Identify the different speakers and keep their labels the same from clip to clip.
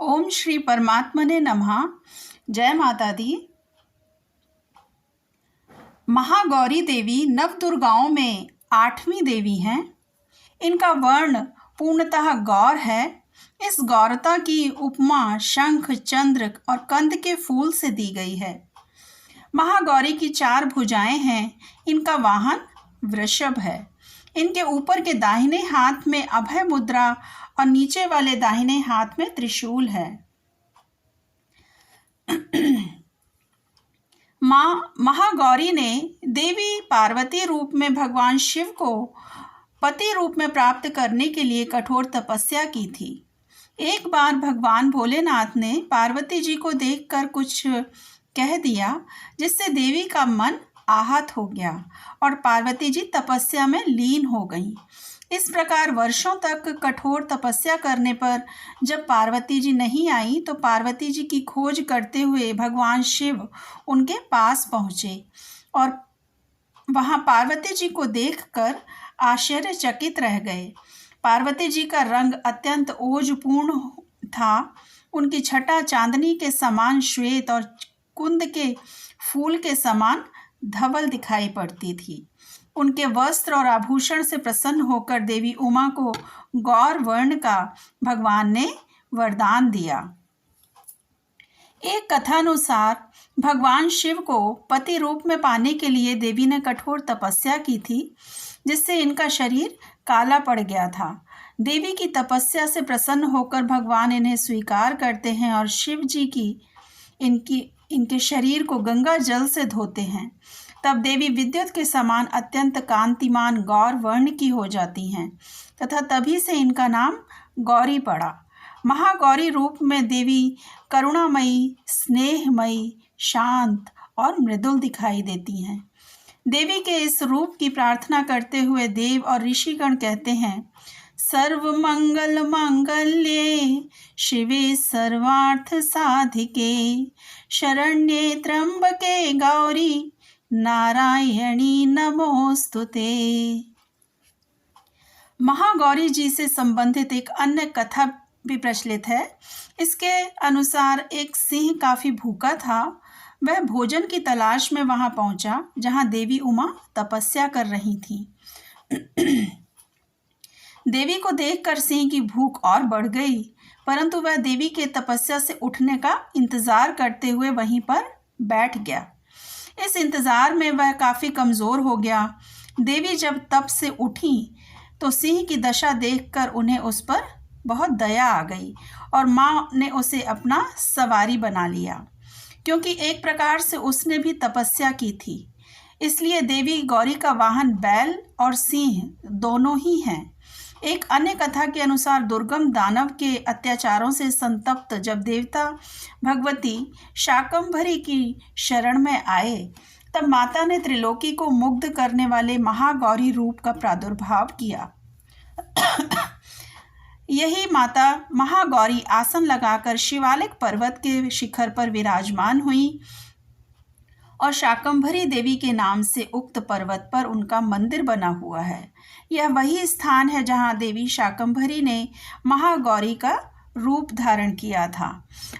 Speaker 1: ओम श्री परमात्मने नमः। जय माता दी। महागौरी देवी नवदुर्गाओं में 8वीं देवी हैं। इनका वर्ण पूर्णतः गौर है। इस गौरता की उपमा शंख, चंद्र और कंद के फूल से दी गई है। महागौरी की 4 भुजाएं हैं। इनका वाहन वृषभ है। इनके ऊपर के दाहिने हाथ में अभय मुद्रा और नीचे वाले दाहिने हाथ में त्रिशूल है। माँ महागौरी ने देवी पार्वती रूप में भगवान शिव को पति रूप में प्राप्त करने के लिए कठोर तपस्या की थी। एक बार भगवान भोलेनाथ ने पार्वती जी को देखकर कुछ कह दिया, जिससे देवी का मन आहत हो गया और पार्वती जी तपस्या में लीन हो गईं। इस प्रकार वर्षों तक कठोर तपस्या करने पर जब पार्वती जी नहीं आई तो पार्वती जी की खोज करते हुए भगवान शिव उनके पास पहुँचे और वहाँ पार्वती जी को देखकर आश्चर्यचकित रह गए। पार्वती जी का रंग अत्यंत ओजपूर्ण था। उनकी छटा चांदनी के समान श्वेत और कुंद के फूल के समान धवल दिखाई पड़ती थी। उनके वस्त्र और आभूषण से प्रसन्न होकर देवी उमा को गौर वर्ण का भगवान ने वरदान दिया। एक कथानुसार भगवान शिव को पति रूप में पाने के लिए देवी ने कठोर तपस्या की थी, जिससे इनका शरीर काला पड़ गया था। देवी की तपस्या से प्रसन्न होकर भगवान इन्हें स्वीकार करते हैं और शिव जी की इनके शरीर को गंगा जल से धोते हैं। तब देवी विद्युत के समान अत्यंत कांतिमान गौर वर्ण की हो जाती हैं तथा तभी से इनका नाम गौरी पड़ा। महागौरी रूप में देवी करुणामयी, स्नेहमयी, शांत और मृदुल दिखाई देती हैं। देवी के इस रूप की प्रार्थना करते हुए देव और ऋषिगण कहते हैं, सर्वमंगल मांगल्ये शिवे सर्वार्थ साधिके शरण्ये त्र्यंबके गौरी नारायणी नमोस्तुते। महागौरी जी से संबंधित एक अन्य कथा भी प्रचलित है। इसके अनुसार एक सिंह काफ़ी भूखा था। वह भोजन की तलाश में वहां पहुंचा जहां देवी उमा तपस्या कर रही थी। देवी को देखकर सिंह की भूख और बढ़ गई, परंतु वह देवी के तपस्या से उठने का इंतजार करते हुए वहीं पर बैठ गया। इस इंतजार में वह काफ़ी कमज़ोर हो गया। देवी जब तप से उठी तो सिंह की दशा देखकर उन्हें उस पर बहुत दया आ गई और माँ ने उसे अपना सवारी बना लिया, क्योंकि एक प्रकार से उसने भी तपस्या की थी। इसलिए देवी गौरी का वाहन बैल और सिंह दोनों ही हैं। एक अन्य कथा के अनुसार दुर्गम दानव के अत्याचारों से संतप्त जब देवता भगवती शाकंभरी की शरण में आए, तब माता ने त्रिलोकी को मुग्ध करने वाले महागौरी रूप का प्रादुर्भाव किया। यही माता महागौरी आसन लगाकर शिवालिक पर्वत के शिखर पर विराजमान हुई और शाकंभरी देवी के नाम से उक्त पर्वत पर उनका मंदिर बना हुआ है। यह वही स्थान है जहां देवी शाकंभरी ने महागौरी का रूप धारण किया था।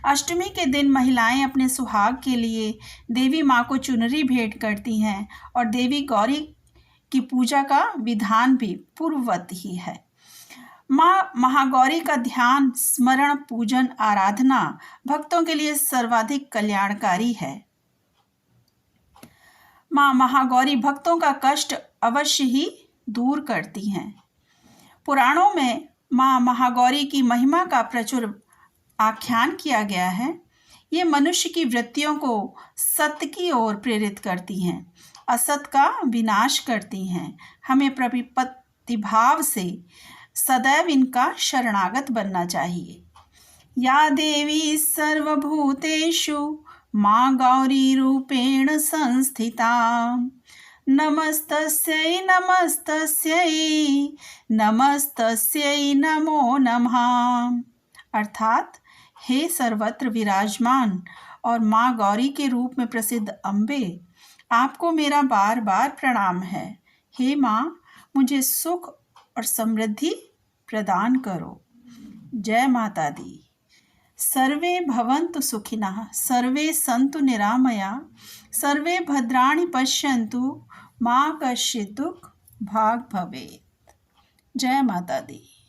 Speaker 1: अष्टमी के दिन महिलाएं अपने सुहाग के लिए देवी माँ को चुनरी भेंट करती हैं और देवी गौरी की पूजा का विधान भी पूर्ववत ही है। माँ महागौरी का ध्यान, स्मरण, पूजन, आराधना भक्तों के लिए सर्वाधिक कल्याणकारी है। माँ महागौरी भक्तों का कष्ट अवश्य ही दूर करती हैं। पुराणों में माँ महागौरी की महिमा का प्रचुर आख्यान किया गया है। ये मनुष्य की वृत्तियों को सत्य की ओर प्रेरित करती हैं, असत का विनाश करती हैं। हमें प्रतिभाव से सदैव इनका शरणागत बनना चाहिए। या देवी सर्वभूतेषु माँ गौरी रूपेण संस्थिता नमस्तस्यै नमस्तस्यै नमस्तस्यै नमो नमः। अर्थात हे सर्वत्र विराजमान और माँ गौरी के रूप में प्रसिद्ध अम्बे, आपको मेरा बार बार प्रणाम है। हे माँ, मुझे सुख और समृद्धि प्रदान करो। जय माता दी। सर्वे भवन्तु सुखिनः, सर्वे सन्तु निरामया, सर्वे भद्राणि पश्यन्तु, मा कश्चित् दुःख भाग् भवेत्। जय माता दी।